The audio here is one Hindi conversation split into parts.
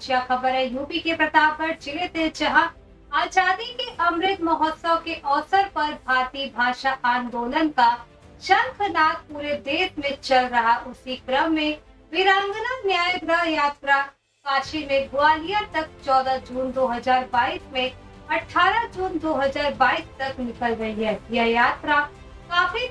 क्या खबर है यूपी के प्रतापगढ़ जिले से, जहां आजादी के अमृत महोत्सव के अवसर पर भारतीय भाषा आंदोलन का शंखनाद पूरे देश में चल रहा। उसी क्रम में वीरांगना न्याय गृह यात्रा काशी में ग्वालियर तक 14 जून 2022 में 18 जून 2022 तक निकल रही है। यह यात्रा काशी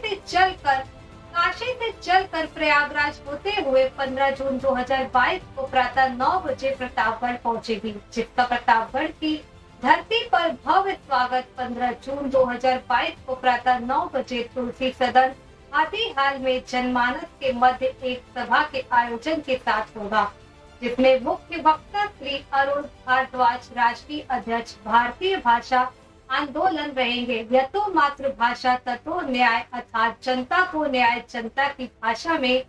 से चलकर प्रयागराज होते हुए 15 जून 2022 को प्रातः 9 बजे प्रतापगढ़ पहुंचेगी, जिसका प्रतापगढ़ की धरती पर भव्य स्वागत 15 जून 2022 को प्रातः 9 बजे तुलसी सदन हाथीहाल में जनमानस के मध्य एक सभा के आयोजन के साथ होगा, जिसमें मुख्य वक्ता श्री अरुण भारद्वाज, राष्ट्रीय अध्यक्ष भारतीय भाषा आंदोलन रहेंगे। यतो मातृभाषा ततो न्याय अर्थात जनता को न्याय जनता की भाषा में,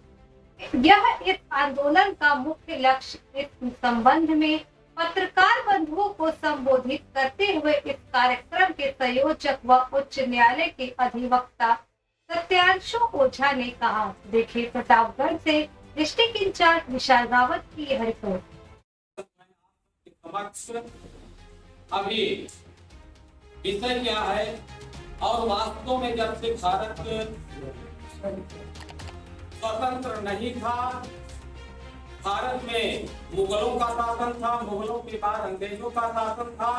यह इस आंदोलन का मुख्य लक्ष्य। इस संबंध में पत्रकार बंधुओं को संबोधित करते हुए इस कार्यक्रम के संयोजक व उच्च न्यायालय के अधिवक्ता सत्यांशु ओझा ने कहा। देखिए प्रतापगढ़ से डिस्ट्रिक्ट इंचार्ज विशाल रावत की यह रिपोर्ट। अभी विषय क्या है और वास्तव में जब से भारत स्वतंत्र नहीं था, भारत में मुगलों का शासन था, मुगलों के बाद अंग्रेजों का शासन था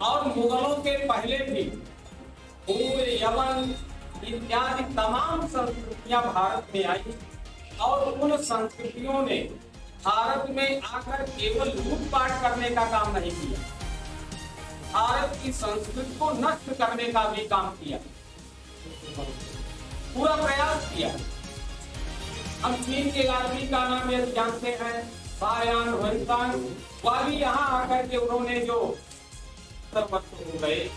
और मुगलों के पहले भी यमन इत्यादि तमाम संस्कृतियां भारत में आई और उन संस्कृतियों ने भारत में आकर केवल लूटपाट करने का काम नहीं किया, भारत की संस्कृति को नष्ट करने का भी काम किया, पूरा प्रयास किया। हम चीन के आदमी का नाम ये जानते हैं, सायान वंशान, वह भी यहाँ आकर के उन्होंने जो सर्वस्व हो गए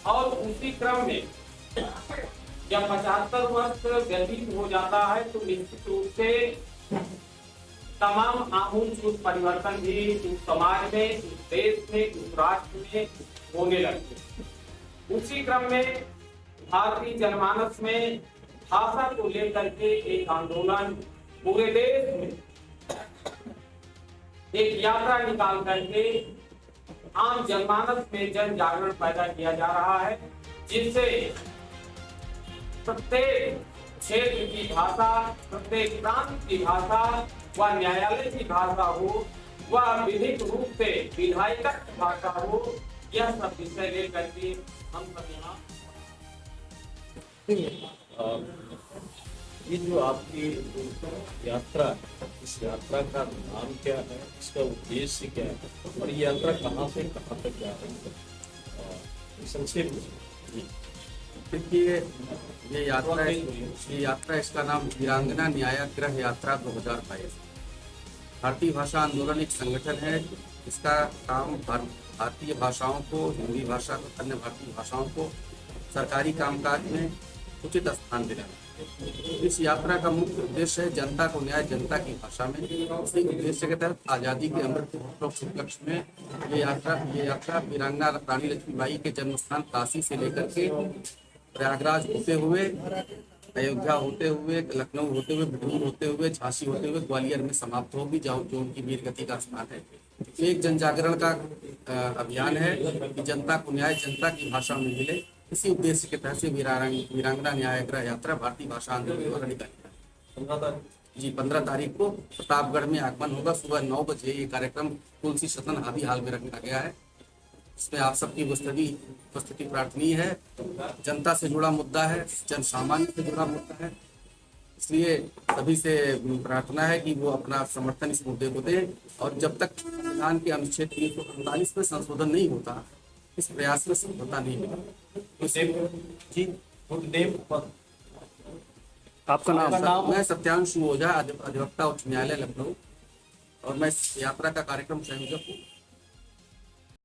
और उसी क्रम में जब 75 वर्ष व्यतीत हो जाता है तो निश्चित रूप से तमाम आमूल परिवर्तन भी उस समाज में, उस देश में, उस राष्ट्र में होने लगते। उसी क्रम में भारतीय जनमानस में भाषा को लेकर के एक आंदोलन पूरे देश में एक यात्रा निकाल करके आम जनमानस में जन जागरण पैदा किया जा रहा है, जिससे प्रत्येक क्षेत्र की भाषा, प्रत्येक प्रांत की भाषा व न्यायालय की भाषा हो, वह विधिक रूप से विधायिका की भाषा हो, यह सब विषय लेकर के हम सब यहाँ। ये जो आपकी यात्रा, इस यात्रा का नाम क्या है, इसका उद्देश्य क्या है और ये यात्रा कहाँ से कहाँ तक जा रही है, संक्षेप में। देखिए ये यात्रा इसका नाम वीरांगना न्याय गृह यात्रा 2022। भारतीय भाषा आंदोलन एक संगठन है, इसका काम भारतीय भाषाओं को, हिंदी भाषा को, अन्य भारतीय भाषाओं को सरकारी कामकाज में उचित स्थान दिलाना। इस यात्रा का मुख्य उद्देश्य है जनता को न्याय जनता की भाषा में। इसी उद्देश्य के तहत आज़ादी के अमृत महोत्सव के उपलक्ष्य में ये यात्रा वीरांगना रानी लक्ष्मीबाई के जन्म स्थान काशी से लेकर के प्रयागराज होते हुए, अयोध्या होते हुए, लखनऊ होते हुए, बिठूर होते हुए, झांसी होते हुए ग्वालियर में समाप्त होगी, जो उनकी वीर गति का स्थान है। एक जन जागरण का अभियान है कि जनता को न्याय जनता की भाषा में मिले। इसी उद्देश्य के तहत से वीरांगना न्याय गृह यात्रा भारतीय भाषा आंदोलन द्वारा निकाली जी 15 तारीख को प्रतापगढ़ में आगमन होगा। सुबह 9 बजे ये कार्यक्रम तुलसी सदन हाथीहाल में रखा गया है। इसमें आप सबकी उपस्थिति प्रार्थनीय है। जनता से जुड़ा मुद्दा है, जन सामान्य से जुड़ा मुद्दा है, इसलिए सभी से प्रार्थना है कि वो अपना समर्थन इस मुद्दे को दें और जब तक संविधान के अनुच्छेद 345 में संशोधन नहीं होता, इस प्रयास में सफलता नहीं मिलेगी। जी आपका नाम? मैं सत्यांशु ओझा, अधिवक्ता उच्च न्यायालय लखनऊ, और मैं इस यात्रा का कार्यक्रम संयोजक हूँ।